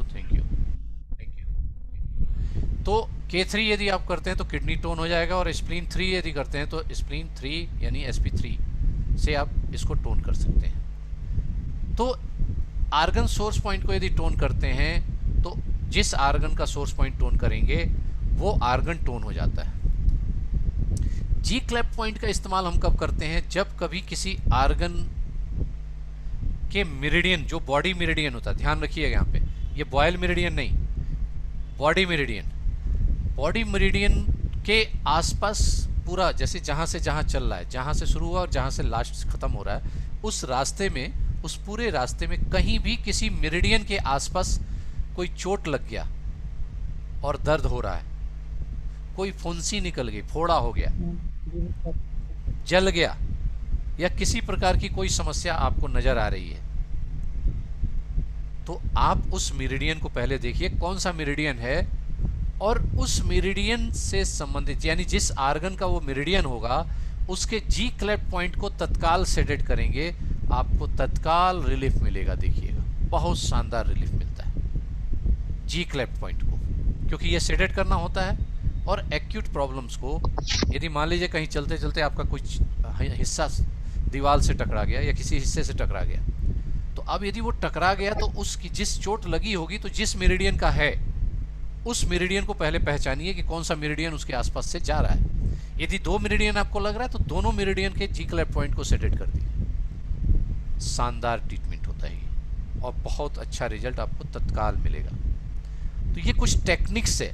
Thank you, thank you. तो K3 यदि आप करते हैं तो किडनी टोन हो जाएगा, और स्प्लीन 3 यदि करते हैं तो स्प्लीन 3 यानी SP3 से आप इसको टोन कर सकते हैं। तो आर्गन सोर्स पॉइंट को यदि टोन करते हैं तो जिस आर्गन का सोर्स पॉइंट टोन करेंगे वो आर्गन टोन हो जाता है। जी क्लैप पॉइंट का इस्तेमाल हम कब करते हैं? जब कभी किसी आर्गन के मेरिडियन, जो बॉडी मेरिडियन होता है, ध्यान रखिएगा यहाँ पे, ये बॉयल मेरिडियन नहीं, बॉडी मेरिडियन, बॉडी मेरिडियन के आसपास पूरा, जैसे जहाँ से जहाँ चल रहा है, जहाँ से शुरू हुआ और जहाँ से लास्ट खत्म हो रहा है, उस रास्ते में, उस पूरे रास्ते में कहीं भी किसी मेरिडियन के आसपास कोई चोट लग गया और दर्द हो रहा है, कोई फुंसी निकल गई, फोड़ा हो गया, जल गया, या किसी प्रकार की कोई समस्या आपको नजर आ रही है, तो आप उस मेरिडियन को पहले देखिए कौन सा मेरिडियन है, और उस मेरिडियन से संबंधित, यानी जिस आर्गन का वो मेरिडियन होगा, उसके जी क्लेफ्ट पॉइंट को तत्काल सेडेट करेंगे, आपको तत्काल रिलीफ मिलेगा। देखिएगा, बहुत शानदार रिलीफ मिलता है जी क्लेफ्ट पॉइंट को, क्योंकि ये सेडेट करना होता है। और एक्यूट प्रॉब्लम्स को, यदि मान लीजिए कहीं चलते चलते आपका कुछ हिस्सा दीवार से टकरा गया या किसी हिस्से से टकरा गया, तो अब यदि वो टकरा गया तो उसकी जिस चोट लगी होगी, तो जिस मेरिडियन का है उस मेरिडियन को पहले पहचानिए कि कौन सा मेरिडियन उसके आसपास से जा रहा है। यदि दो मेरिडियन आपको लग रहा है तो दोनों मेरिडियन के जी क्लेफ्ट पॉइंट को सेडेट कर दिए। शानदार ट्रीटमेंट होता है ये, और बहुत अच्छा रिजल्ट आपको तत्काल मिलेगा। तो ये कुछ टेक्निक्स है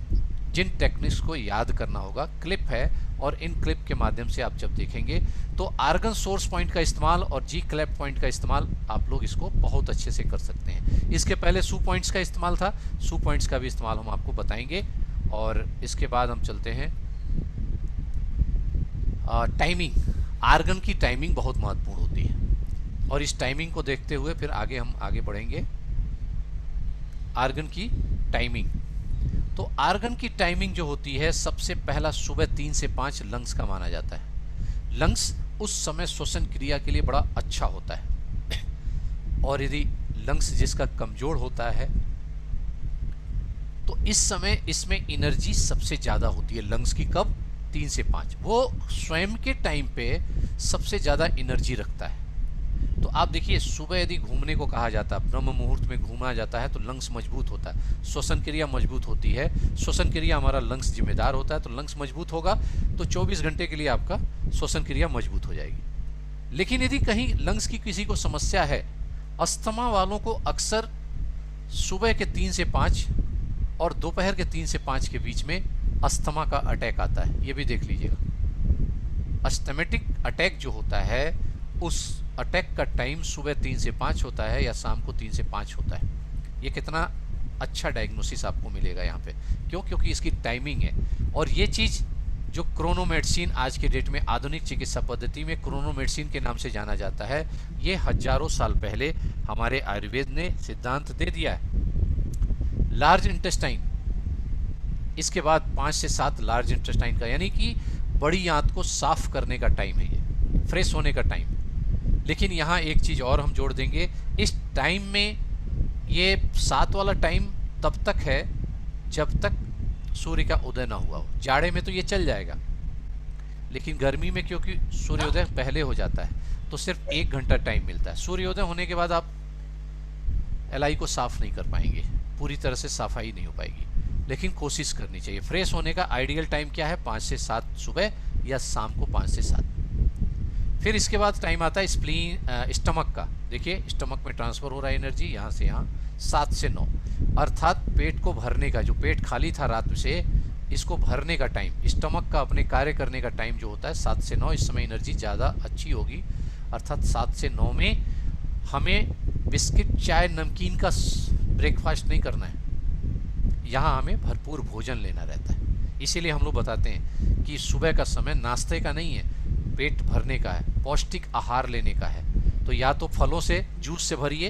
जिन टेक्निक्स को याद करना होगा, क्लिप है, और इन क्लिप के माध्यम से आप जब देखेंगे तो आर्गन सोर्स पॉइंट का इस्तेमाल और जी क्लेफ्ट पॉइंट का इस्तेमाल आप लोग इसको बहुत अच्छे से कर सकते हैं। इसके पहले सू पॉइंट्स का इस्तेमाल था, सू पॉइंट्स का भी इस्तेमाल हम आपको बताएंगे। और इसके बाद हम चलते हैं टाइमिंग। आर्गन की टाइमिंग बहुत महत्वपूर्ण होती है, और इस टाइमिंग को देखते हुए फिर आगे हम आगे बढ़ेंगे। आर्गन की टाइमिंग, तो आर्गन की टाइमिंग जो होती है, सबसे पहला सुबह 3 से 5 लंग्स का माना जाता है। लंग्स उस समय श्वसन क्रिया के लिए बड़ा अच्छा होता है, और यदि लंग्स जिसका कमजोर होता है तो इस समय इसमें एनर्जी सबसे ज्यादा होती है। लंग्स की कब? 3 से 5, वो स्वयं के टाइम पे सबसे ज्यादा एनर्जी रखता है। तो आप देखिए, सुबह यदि घूमने को कहा जाता है, ब्रह्म मुहूर्त में घूमा जाता है, तो लंग्स मजबूत होता है, श्वसन क्रिया मजबूत होती है। श्वसन क्रिया हमारा लंग्स जिम्मेदार होता है, तो लंग्स मजबूत होगा तो 24 घंटे के लिए आपका श्वसन क्रिया मजबूत हो जाएगी। लेकिन यदि कहीं लंग्स की किसी को समस्या है, अस्थमा वालों को अक्सर सुबह के 3 से 5 और दोपहर के 3 से 5 के बीच में अस्थमा का अटैक आता है। ये भी देख लीजिएगा, अस्थमेटिक अटैक जो होता है, उस अटैक का टाइम सुबह 3 से 5 होता है या शाम को 3 से 5 होता है। ये कितना अच्छा डायग्नोसिस आपको मिलेगा यहाँ पे, क्यों? क्योंकि इसकी टाइमिंग है। और ये चीज़ जो क्रोनोमेडिसिन आज के डेट में आधुनिक चिकित्सा पद्धति में क्रोनोमेडिसिन के नाम से जाना जाता है, ये हजारों साल पहले हमारे आयुर्वेद ने सिद्धांत दे दिया है। लार्ज इंटेस्टाइन, इसके बाद 5 से 7 लार्ज इंटेस्टाइन का, यानी कि बड़ी आंत को साफ करने का टाइम है, ये फ्रेश होने का टाइम। लेकिन यहाँ एक चीज़ और हम जोड़ देंगे, इस टाइम में ये 7 वाला टाइम तब तक है जब तक सूर्य का उदय ना हुआ हो। जाड़े में तो ये चल जाएगा, लेकिन गर्मी में क्योंकि सूर्योदय पहले हो जाता है तो सिर्फ 1 घंटा टाइम मिलता है। सूर्योदय होने के बाद आप एलआई को साफ नहीं कर पाएंगे, पूरी तरह से सफाई नहीं हो पाएगी, लेकिन कोशिश करनी चाहिए। फ्रेश होने का आइडियल टाइम क्या है? 5 से 7 सुबह या शाम को 5 से 7। फिर इसके बाद टाइम आता है स्टमक का। देखिए, स्टमक में ट्रांसफर हो रहा है एनर्जी यहाँ से यहाँ, 7 से 9, अर्थात पेट को भरने का, जो पेट खाली था रात से, इसको भरने का टाइम, स्टमक का अपने कार्य करने का टाइम जो होता है 7 से 9। इस समय एनर्जी ज़्यादा अच्छी होगी, अर्थात 7 से 9 में हमें बिस्किट, चाय, नमकीन का ब्रेकफास्ट नहीं करना है, यहाँ हमें भरपूर भोजन लेना रहता है। इसीलिए हम लोग बताते हैं कि सुबह का समय नाश्ते का नहीं है, पेट भरने का है, पौष्टिक आहार लेने का है। तो या तो फलों से, जूस से भरिए,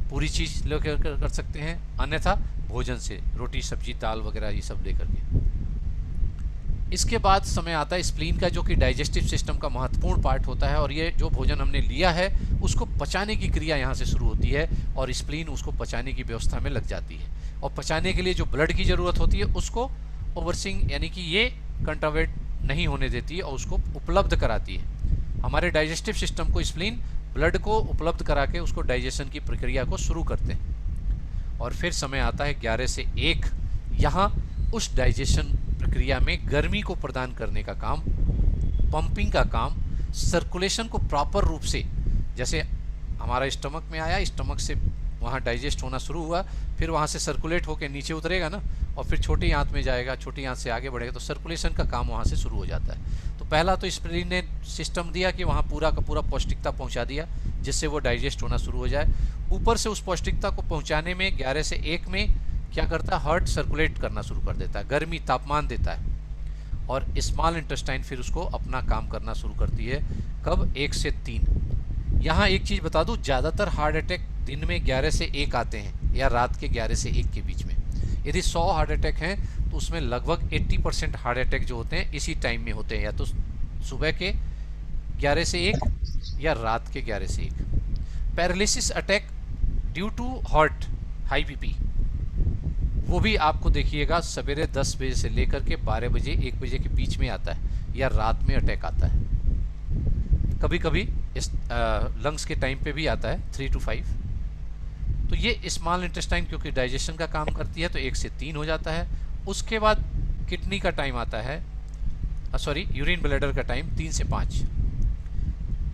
पूरी चीज़ लेकर कर सकते हैं, अन्यथा भोजन से, रोटी, सब्जी, दाल वगैरह ये सब लेकर के। इसके बाद समय आता है स्प्लीन का, जो कि डाइजेस्टिव सिस्टम का महत्वपूर्ण पार्ट होता है, और ये जो भोजन हमने लिया है उसको पचाने की क्रिया यहाँ से शुरू होती है, और स्प्लीन उसको पचाने की व्यवस्था में लग जाती है, और पचाने के लिए जो ब्लड की ज़रूरत होती है उसको ओवरसिंग यानी कि ये कंट्रावेट नहीं होने देती है और उसको उपलब्ध कराती है। हमारे डाइजेस्टिव सिस्टम को स्प्लीन ब्लड को उपलब्ध करा के उसको डाइजेशन की प्रक्रिया को शुरू करते हैं। और फिर समय आता है 11 से 1, यहाँ उस डाइजेशन प्रक्रिया में गर्मी को प्रदान करने का काम, पंपिंग का काम, सर्कुलेशन को प्रॉपर रूप से, जैसे हमारा स्टमक में आया, स्टमक से वहाँ डाइजेस्ट होना शुरू हुआ, फिर वहाँ से सर्कुलेट होकर नीचे उतरेगा ना, और फिर छोटी आंत में जाएगा, छोटी आंत से आगे बढ़ेगा, तो सर्कुलेशन का काम वहाँ से शुरू हो जाता है। तो पहला तो स्प्लीन ने सिस्टम दिया कि वहाँ पूरा का पूरा पौष्टिकता पहुँचा दिया, जिससे वो डाइजेस्ट होना शुरू हो जाए। ऊपर से उस पौष्टिकता को पहुँचाने में 11 से 1 में क्या करता है, हार्ट सर्कुलेट करना शुरू कर देता है, गर्मी तापमान देता है, और स्मॉल इंटेस्टाइन फिर उसको अपना काम करना शुरू करती है। कब? 1 से 3। यहाँ एक चीज़ बता दूँ, ज़्यादातर हार्ट अटैक दिन में 11 से 1 आते हैं, या रात के 11 से 1 के बीच में। यदि 100 हार्ट अटैक हैं तो उसमें लगभग 80% हार्ट अटैक जो होते हैं इसी टाइम में होते हैं, या तो सुबह के 11 से 1 या रात के 11 से 1। Paralysis attack due to heart high BP, वो भी आपको देखिएगा सवेरे 10 बजे से लेकर के 12 बजे 1 बजे के बीच में आता है, या रात में अटैक आता है। कभी कभी इस लंग्स के टाइम पे भी आता है 3 to 5। तो ये स्मॉल इंटेस्टाइन क्योंकि डाइजेशन का काम करती है तो 1 से 3 हो जाता है। उसके बाद किडनी का टाइम आता है, सॉरी यूरिन ब्लैडर का टाइम 3 से 5।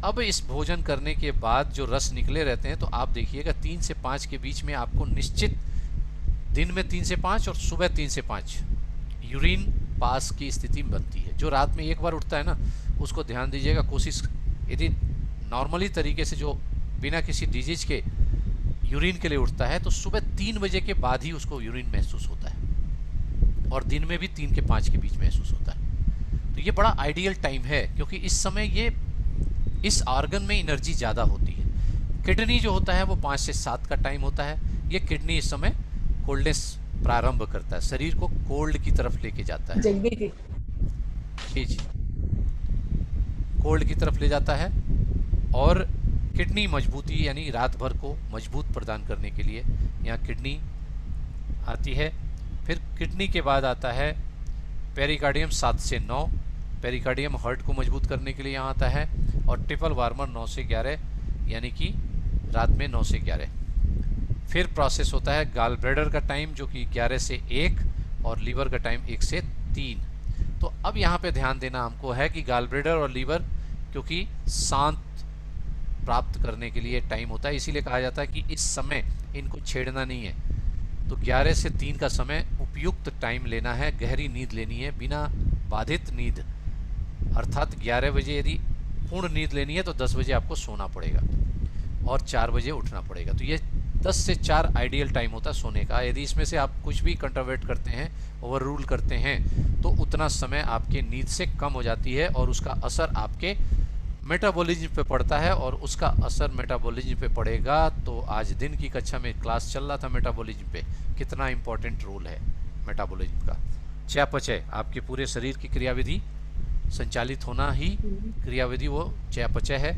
अब इस भोजन करने के बाद जो रस निकले रहते हैं, तो आप देखिएगा 3 से 5 के बीच में आपको निश्चित दिन में 3 से 5 और सुबह 3 से 5 यूरिन पास की स्थिति बनती है। जो रात में एक बार उठता है ना, उसको ध्यान दीजिएगा, कोशिश, यदि नॉर्मली तरीके से जो बिना किसी डिजीज के यूरिन के लिए उठता है, तो सुबह 3 बजे के बाद ही उसको यूरिन महसूस होता है, और दिन में भी 3 के 5 के बीच महसूस होता है। तो ये बड़ा आइडियल टाइम है, क्योंकि इस समय ये इस ऑर्गन में एनर्जी ज़्यादा होती है। किडनी जो होता है वो 5 से 7 का टाइम होता है। ये किडनी इस समय कोल्डनेस प्रारंभ करता है, शरीर को कोल्ड की तरफ लेके जाता है, जी कोल्ड की तरफ ले जाता है। और किडनी मजबूती यानी रात भर को मजबूत प्रदान करने के लिए यहाँ किडनी आती है। फिर किडनी के बाद आता है पेरिकार्डियम 7 से 9, पेरिकार्डियम हार्ट को मजबूत करने के लिए यहाँ आता है। और ट्रिपल वार्मर 9 से 11 यानी कि रात में 9 से 11। फिर प्रोसेस होता है गाल ब्लैडर का टाइम जो कि 11 से 1, और लीवर का टाइम 1 से 3। तो अब यहाँ पे ध्यान देना हमको है कि गाल ब्लैडर और लीवर क्योंकि शांत प्राप्त करने के लिए टाइम होता है, इसीलिए कहा जाता है कि इस समय इनको छेड़ना नहीं है। तो 11 से 3 का समय उपयुक्त टाइम लेना है, गहरी नींद लेनी है, बिना बाधित नींद, अर्थात 11 बजे यदि पूर्ण नींद लेनी है तो 10 बजे आपको सोना पड़ेगा और 4 बजे उठना पड़ेगा। तो ये 10 से 4 आइडियल टाइम होता है सोने का। यदि इसमें से आप कुछ भी कंट्रावेट करते हैं, ओवर रूल करते हैं, तो उतना समय आपके नींद से कम हो जाती है और उसका असर आपके मेटाबॉलिज्म पे पड़ता है। और उसका असर मेटाबॉलिज्म पे पड़ेगा तो आज दिन की कक्षा में क्लास चल रहा था मेटाबॉलिज्म पे, कितना इंपॉर्टेंट रोल है मेटाबॉलिज्म का। चयापचय, आपके पूरे शरीर की क्रियाविधि संचालित होना ही क्रियाविधि वो चयापचय है,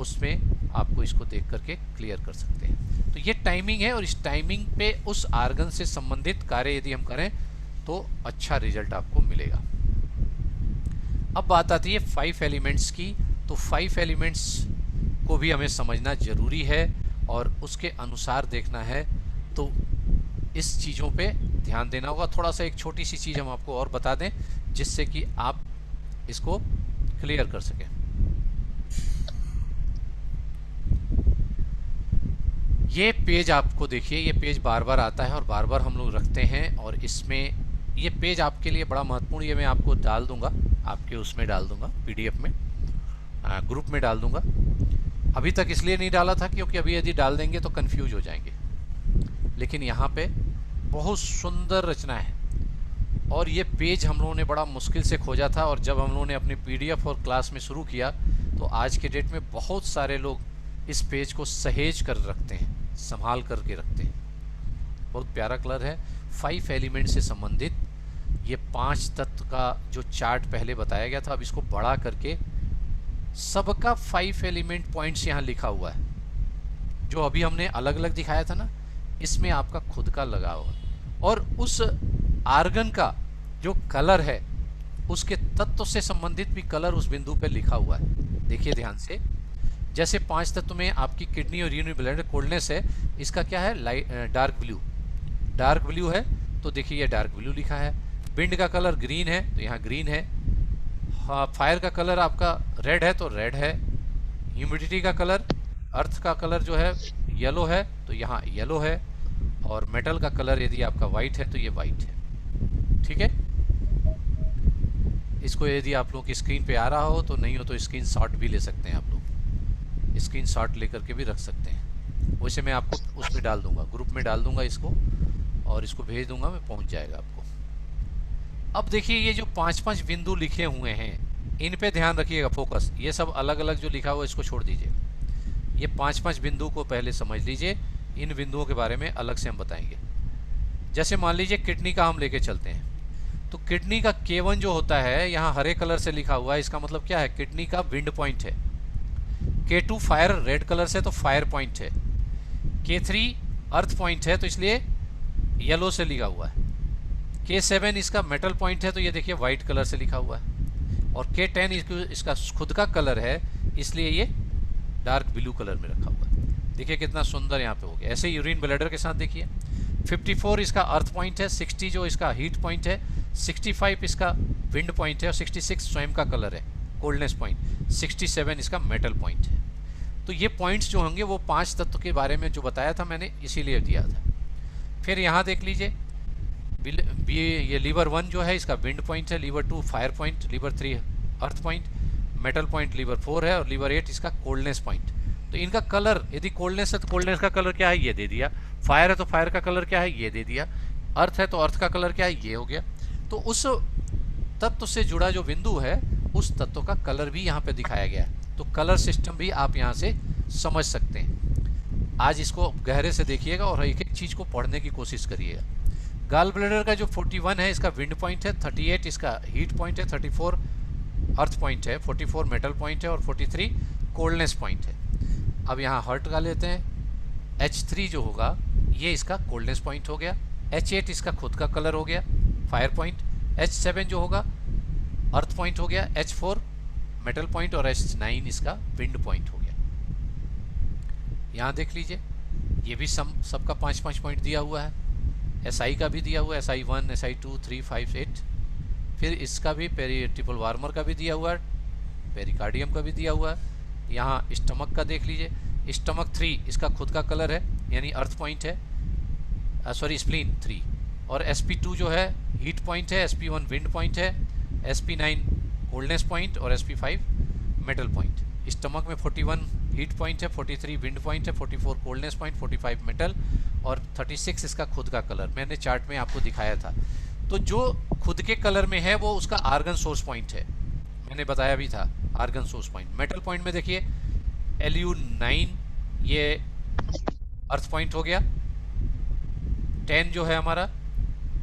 उसमें आपको इसको देख करके क्लियर कर सकते हैं। तो ये टाइमिंग है और इस टाइमिंग पे उस आर्गन से संबंधित कार्य यदि हम करें तो अच्छा रिजल्ट आपको मिलेगा। अब बात आती है 5 एलिमेंट्स की। तो 5 एलिमेंट्स को भी हमें समझना जरूरी है और उसके अनुसार देखना है, तो इस चीज़ों पे ध्यान देना होगा। थोड़ा सा एक छोटी सी चीज़ हम आपको और बता दें जिससे कि आप इसको क्लियर कर सकें। ये पेज आपको देखिए, ये पेज बार बार आता है और बार बार हम लोग रखते हैं, और इसमें ये पेज आपके लिए बड़ा महत्वपूर्ण, ये मैं आपको डाल दूंगा, आपके उसमें डाल दूंगा, पीडीएफ में, ग्रुप में डाल दूंगा। अभी तक इसलिए नहीं डाला था क्योंकि अभी यदि डाल देंगे तो कंफ्यूज हो जाएंगे, लेकिन यहाँ पे बहुत सुंदर रचना है और ये पेज हम लोगों ने बड़ा मुश्किल से खोजा था, और जब हम लोगों ने अपनी पीडीएफ और क्लास में शुरू किया तो आज के डेट में बहुत सारे लोग इस पेज को सहेज कर रखते हैं, संभाल करके रखते हैं। बहुत प्यारा कलर है। 5 एलिमेंट से संबंधित ये 5 तत्व का जो चार्ट पहले बताया गया था, अब इसको बड़ा करके सबका 5 एलिमेंट पॉइंट्स यहाँ लिखा हुआ है। जो अभी हमने अलग अलग दिखाया था ना, इसमें आपका खुद का लगा हुआ और उस आर्गन का जो कलर है उसके तत्व से संबंधित भी कलर उस बिंदु पे लिखा हुआ है। देखिए ध्यान से, जैसे 5 तत्व में आपकी किडनी और यूरिन ब्लैडर कोल्डनेस है, इसका क्या है, लाइट डार्क ब्लू है, तो देखिए ये डार्क ब्लू लिखा है। विंड का कलर ग्रीन है तो यहाँ ग्रीन है। हाँ, फायर का कलर आपका रेड है तो रेड है। ह्यूमिडिटी का कलर, अर्थ का कलर जो है येलो है तो यहाँ येलो है। और मेटल का कलर यदि आपका वाइट है तो ये वाइट है। ठीक है, इसको यदि आप लोग की स्क्रीन पे आ रहा हो तो, नहीं हो तो स्क्रीन शॉट भी ले सकते हैं आप लोग, स्क्रीन शॉट लेकर के भी रख सकते हैं। वैसे मैं आपको उसमें डाल दूंगा, ग्रुप में डाल दूंगा इसको और इसको भेज दूंगा, मैं पहुंच जाएगा आपको। अब देखिए ये जो 5-5 बिंदु लिखे हुए हैं इन पे ध्यान रखिएगा, फोकस। ये सब अलग अलग जो लिखा हुआ है इसको छोड़ दीजिए। ये 5-5 बिंदु को पहले समझ लीजिए, इन बिंदुओं के बारे में अलग से हम बताएंगे। जैसे मान लीजिए किडनी का हम लेके चलते हैं, तो किडनी का K1 जो होता है यहाँ हरे कलर से लिखा हुआ है, इसका मतलब क्या है, किडनी का विंड पॉइंट है। K2 फायर रेड कलर से तो फायर पॉइंट है। K3 अर्थ पॉइंट है तो इसलिए येलो से लिखा हुआ है। K7 इसका मेटल पॉइंट है तो ये देखिए वाइट कलर से लिखा हुआ है। और K10 इसका खुद का कलर है, इसलिए ये डार्क ब्लू कलर में रखा हुआ है। देखिए कितना सुंदर यहाँ पे हो गया। ऐसे यूरिन ब्लैडर के साथ देखिए 54 इसका अर्थ पॉइंट है, 60 जो इसका हीट पॉइंट है, 65 इसका विंड पॉइंट है और 66 स्वयं का कलर है, कोल्डनेस पॉइंट, 67 इसका मेटल पॉइंट है। तो ये पॉइंट्स जो होंगे वो 5 तत्व के बारे में जो बताया था मैंने, इसीलिए दिया था। फिर यहाँ देख लीजिए ये लीवर 1 जो है इसका विंड पॉइंट है, लीवर 2 फायर पॉइंट, लीवर 3 अर्थ पॉइंट, मेटल पॉइंट लीवर 4 है और लीवर 8 इसका कोल्डनेस पॉइंट। तो इनका कलर, यदि कोल्डनेस है तो कोल्डनेस का कलर क्या है, ये दे दिया। फायर है तो फायर का कलर क्या है, ये दे दिया। अर्थ है तो अर्थ का कलर क्या है, ये हो गया। तो उस तत्व से जुड़ा जो बिंदु है उस तत्व का कलर भी यहाँ पे दिखाया गया है। तो कलर सिस्टम भी आप यहाँ से समझ सकते हैं। आज इसको गहरे से देखिएगा और एक एक चीज़ को पढ़ने की कोशिश करिएगा। गॉल ब्लैडर का जो 41 है इसका विंड पॉइंट है, 38 इसका हीट पॉइंट है, 34 अर्थ पॉइंट है, 44 मेटल पॉइंट है और 43 कोल्डनेस पॉइंट है। अब यहाँ हार्ट का लेते हैं। H3 जो होगा ये इसका कोल्डनेस पॉइंट हो गया, H8 इसका खुद का कलर हो गया, फायर पॉइंट, H7 जो होगा अर्थ पॉइंट हो गया, H4 मेटल पॉइंट और H9 इसका विंड पॉइंट हो गया। यहाँ देख लीजिए ये भी सबका 5-5 पॉइंट दिया हुआ है। SI का भी दिया हुआ है, SI1 SI2 3 5 8। फिर इसका भी ट्रिपल वार्मर का भी दिया हुआ है, पेरिकार्डियम का भी दिया हुआ है। यहाँ स्टमक का देख लीजिए, स्टमक 3 इसका खुद का कलर है यानी अर्थ पॉइंट है, सॉरी स्प्लीन 3। और SP2 जो है हीट पॉइंट है, SP1 विंड पॉइंट है, SP9 कोल्डनेस पॉइंट और SP5 मेटल पॉइंट। स्टमक में 41 हीट पॉइंट है, 43 विंड पॉइंट है, 44 कोल्डनेस पॉइंट, 45 मेटल और 36 इसका खुद का कलर मैंने चार्ट में आपको दिखाया था। तो जो खुद के कलर में है वो उसका आर्गन सोर्स पॉइंट है, मैंने बताया भी था organ source point. Metal point में देखिए Lu9 ये अर्थ पॉइंट हो गया, 10 जो है हमारा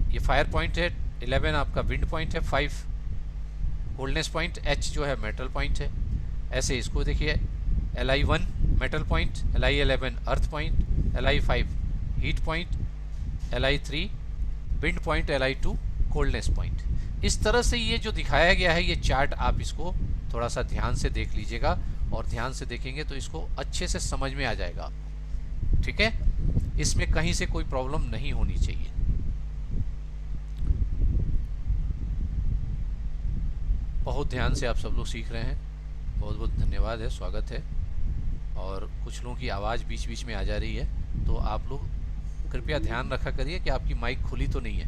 ये फायर पॉइंट है, 11 आपका विंड पॉइंट है, 5 कोल्डनेस पॉइंट, H जो है मेटल पॉइंट है। ऐसे इसको देखिए Li1 metal point, Li11 earth point, Li5 heat point, Li3 wind point, Li2 coldness point. इस तरह से ये जो दिखाया गया है ये चार्ट, आप इसको थोड़ा सा ध्यान से देख लीजिएगा और ध्यान से देखेंगे तो इसको अच्छे से समझ में आ जाएगा आपको। ठीक है, इसमें कहीं से कोई प्रॉब्लम नहीं होनी चाहिए। बहुत ध्यान से आप सब लोग सीख रहे हैं, बहुत बहुत धन्यवाद है, स्वागत है। और कुछ लोगों की आवाज़ बीच बीच में आ जा रही है तो आप लोग कृपया ध्यान रखा करिए कि आपकी माइक खुली तो नहीं है,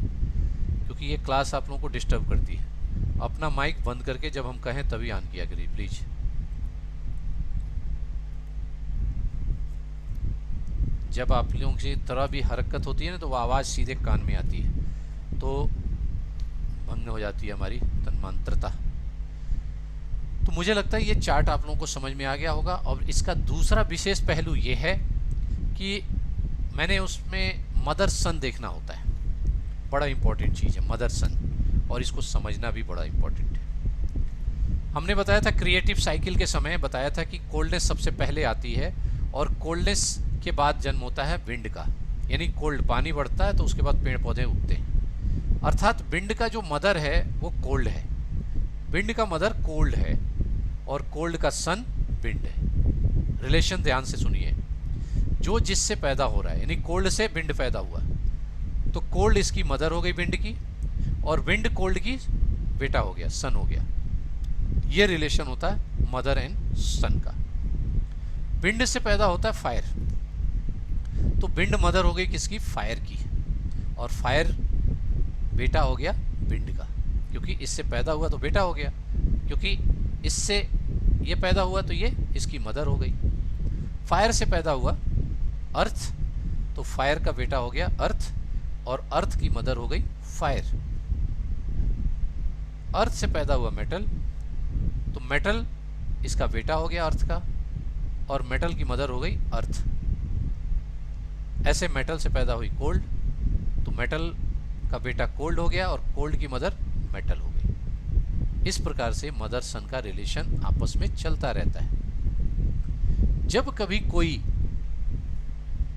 क्योंकि ये क्लास आप लोगों को डिस्टर्ब करती है। अपना माइक बंद करके जब हम कहें तभी ऑन किया करिए प्लीज़। जब आप लोगों की तरह भी हरकत होती है ना तो वो आवाज़ सीधे कान में आती है, तो भंग हो जाती है हमारी तन्मात्रता। तो मुझे लगता है ये चार्ट आप लोगों को समझ में आ गया होगा। और इसका दूसरा विशेष पहलू ये है कि मैंने उसमें मदर सन देखना होता है, बड़ा इंपॉर्टेंट चीज़ है मदर सन। और इसको समझना भी बड़ा इंपॉर्टेंट है। हमने बताया था क्रिएटिव साइकिल के समय बताया था कि कोल्डनेस सबसे पहले आती है और कोल्डनेस के बाद जन्म होता है विंड का, यानी कोल्ड पानी बढ़ता है तो उसके बाद पेड़ पौधे उगते हैं। अर्थात विंड का जो मदर है वो कोल्ड है, विंड का मदर कोल्ड है और कोल्ड का सन विंड है। रिलेशन ध्यान से सुनिए, जो जिससे पैदा हो रहा है, यानी कोल्ड से विंड पैदा हुआ तो कोल्ड इसकी मदर हो गई विंड की, और विंड कोल्ड की बेटा हो गया, सन हो गया। ये रिलेशन होता है मदर एंड सन का। विंड से पैदा होता है फायर, तो विंड मदर हो गई किसकी, फायर की, और फायर बेटा हो गया विंड का, क्योंकि इससे पैदा हुआ तो बेटा हो गया, क्योंकि इससे ये पैदा हुआ तो ये इसकी मदर हो गई। फायर से पैदा हुआ अर्थ, तो फायर का बेटा हो गया अर्थ, और अर्थ की मदर हो गई फायर। अर्थ से पैदा हुआ मेटल, तो मेटल इसका बेटा हो गया अर्थ का, और मेटल की मदर हो गई अर्थ। ऐसे मेटल से पैदा हुई कोल्ड, तो मेटल का बेटा कोल्ड हो गया और कोल्ड की मदर मेटल हो गई। इस प्रकार से मदर सन का रिलेशन आपस में चलता रहता है। जब कभी कोई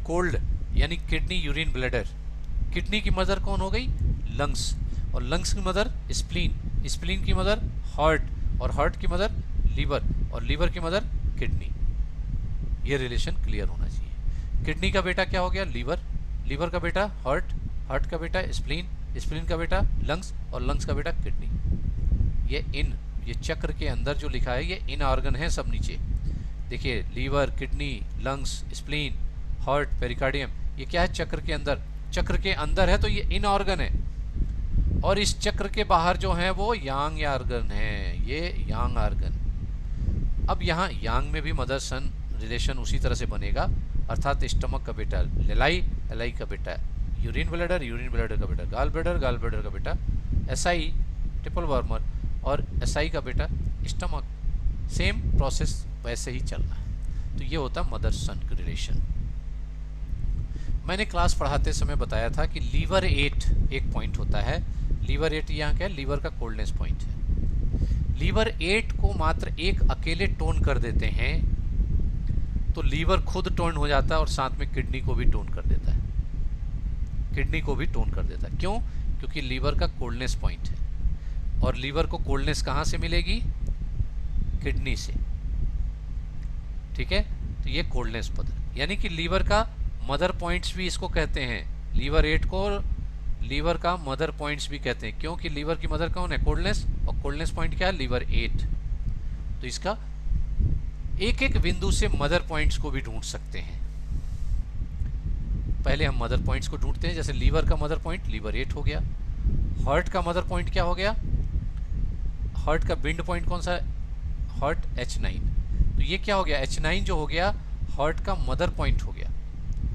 कोल्ड यानी किडनी, यूरिन, ब्लैडर, किडनी की मदर कौन हो गई, लंग्स, और लंग्स की मदर स्प्लीन, स्प्लीन की मदर हार्ट, और हार्ट की मदर लीवर, और लीवर की मदर किडनी। ये रिलेशन क्लियर होना चाहिए। किडनी का बेटा क्या हो गया, लीवर, लीवर का बेटा हार्ट, हार्ट का बेटा स्प्लीन, स्प्लीन का बेटा लंग्स, और लंग्स का बेटा किडनी। ये चक्र के अंदर जो लिखा है ये इन ऑर्गन है सब नीचे देखिए, liver, kidney, lungs, spleen, heart, pericardium, ये क्या है चक्र के अंदर, चक्र के अंदर है तो ये इन ऑर्गन है, और इस चक्र के बाहर जो है वो यांग ऑर्गन है, ये यांग ऑर्गन। अब यहाँ यांग में भी मदर सन रिलेशन उसी तरह से बनेगा, अर्थात स्टमक का बेटा लेलाई, एलाई का बेटा यूरिन ब्लैडर, यूरिन ब्लैडर का बेटा गाल ब्लैडर, गाल ब्लैडर का बेटा एसआई ट्रिपल वार्मर, और एसआई का बेटा स्टमक। सेम प्रोसेस वैसे ही चलना है। तो ये होता मदर सन का रिलेशन। मैंने क्लास पढ़ाते समय बताया था कि लीवर 8 एक पॉइंट होता है। लीवर 8 यहाँ क्या है, लीवर का कोल्डनेस पॉइंट है। लीवर 8 को मात्र एक अकेले टोन कर देते हैं तो लीवर खुद टोन हो जाता है और साथ में किडनी को भी टोन कर देता है, किडनी को भी टोन कर देता है। क्यों? क्योंकि लीवर का कोल्डनेस पॉइंट है, और लीवर को कोल्डनेस कहाँ से मिलेगी, किडनी से। ठीक है, तो ये कोल्डनेस मदर, यानी कि लीवर का मदर पॉइंट्स भी इसको कहते हैं। लीवर 8 को लीवर का मदर पॉइंट्स भी कहते हैं, क्योंकि लीवर की मदर कौन है, कोल्डनेस, और कोल्डनेस पॉइंट क्या है, लीवर 8। तो इसका एक एक बिंदु से मदर पॉइंट्स को भी ढूंढ सकते हैं। पहले हम मदर पॉइंट्स को ढूंढते हैं, जैसे लीवर का मदर पॉइंट लीवर 8 हो गया। हार्ट का मदर पॉइंट क्या हो गया, हार्ट का बिंड पॉइंट कौन सा है, हार्ट H9। तो ये क्या हो गया, H9 जो हो गया हार्ट का मदर पॉइंट हो गया,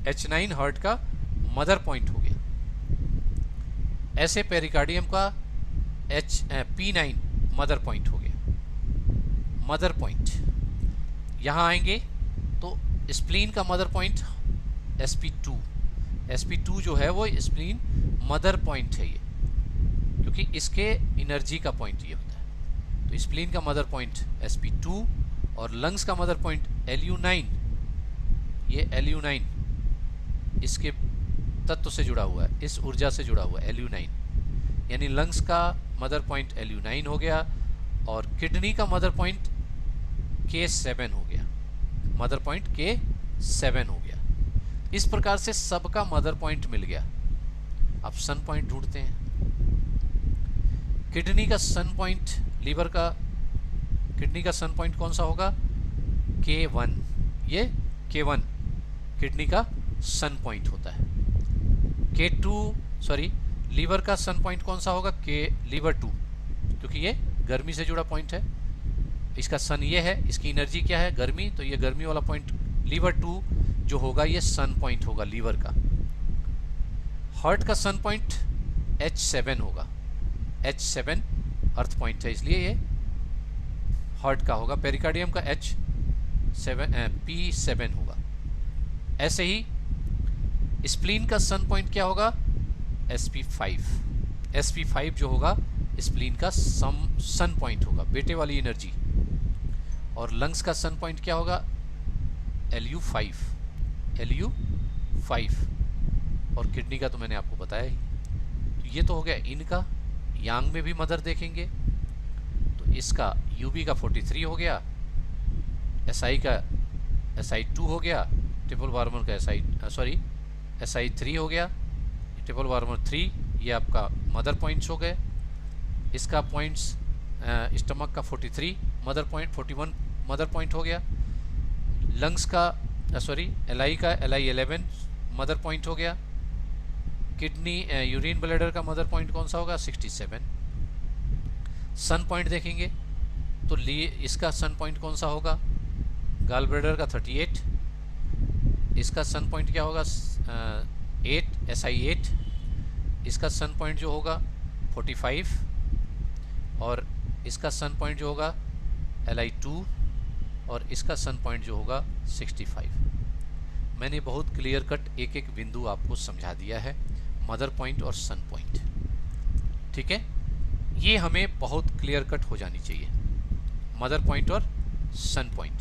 H9 हार्ट का मदर पॉइंट हो गया। ऐसे पेरिकार्डियम का P9 मदर पॉइंट हो गया, मदर पॉइंट। यहाँ आएंगे तो स्प्लीन का मदर पॉइंट SP2, SP2 जो है वो स्प्लीन मदर पॉइंट है ये, क्योंकि इसके एनर्जी का पॉइंट ये होता है। तो स्प्लीन का मदर पॉइंट SP2, और लंग्स का मदर पॉइंट LU9, ये LU9 इसके तत्व से जुड़ा हुआ है, इस ऊर्जा से जुड़ा हुआ है LU9, यानी लंग्स का मदर पॉइंट LU9 हो गया, और किडनी का मदर पॉइंट K7 हो गया, मदर पॉइंट K7 हो गया। इस प्रकार से सबका मदर पॉइंट मिल गया। अब सन पॉइंट ढूंढते हैं। किडनी का सन पॉइंट, लीवर का किडनी का सन पॉइंट कौन सा होगा, K1, ये K1 किडनी का सन पॉइंट होता है। लीवर का सन पॉइंट कौन सा होगा, लीवर 2, क्योंकि ये गर्मी से जुड़ा पॉइंट है। इसका सन ये है, इसकी एनर्जी क्या है, गर्मी, तो ये गर्मी वाला पॉइंट लीवर 2 जो होगा ये सन पॉइंट होगा लीवर का। हार्ट का सन पॉइंट H7 होगा, H7 अर्थ पॉइंट है इसलिए ये हार्ट का होगा। पेरिकार्डियम का P7 होगा। ऐसे ही स्प्लीन का सन पॉइंट क्या होगा, SP5, SP5 जो होगा स्प्लीन का सन पॉइंट होगा, बेटे वाली एनर्जी। और लंग्स का सन पॉइंट क्या होगा? LU5, LU5। और किडनी का तो मैंने आपको बताया ही। तो ये तो हो गया इनका। यांग में भी मदर देखेंगे तो इसका UB का 43 हो गया, SI का SI2 हो गया, ट्रिपल वार्मर का SI3 हो गया, ट्रिपल वार्मर 3, ये आपका मदर पॉइंट्स हो गए। इसका पॉइंट्स स्टमक का 43 मदर पॉइंट, 41 मदर पॉइंट हो गया। लंग्स का LI का LI11 मदर पॉइंट हो गया। किडनी यूरिन ब्लैडर का मदर पॉइंट कौन सा होगा? 67। सन पॉइंट देखेंगे तो इसका सन पॉइंट कौन सा होगा? गाल ब्लैडर का 38। इसका सन पॉइंट क्या होगा? 8, SI8। इसका सन पॉइंट जो होगा 45। और इसका सन पॉइंट जो होगा LI2। और इसका सन पॉइंट जो होगा 65। मैंने बहुत क्लियर कट एक एक बिंदु आपको समझा दिया है, मदर पॉइंट और सन पॉइंट। ठीक है, ये हमें बहुत क्लियर कट हो जानी चाहिए, मदर पॉइंट और सन पॉइंट।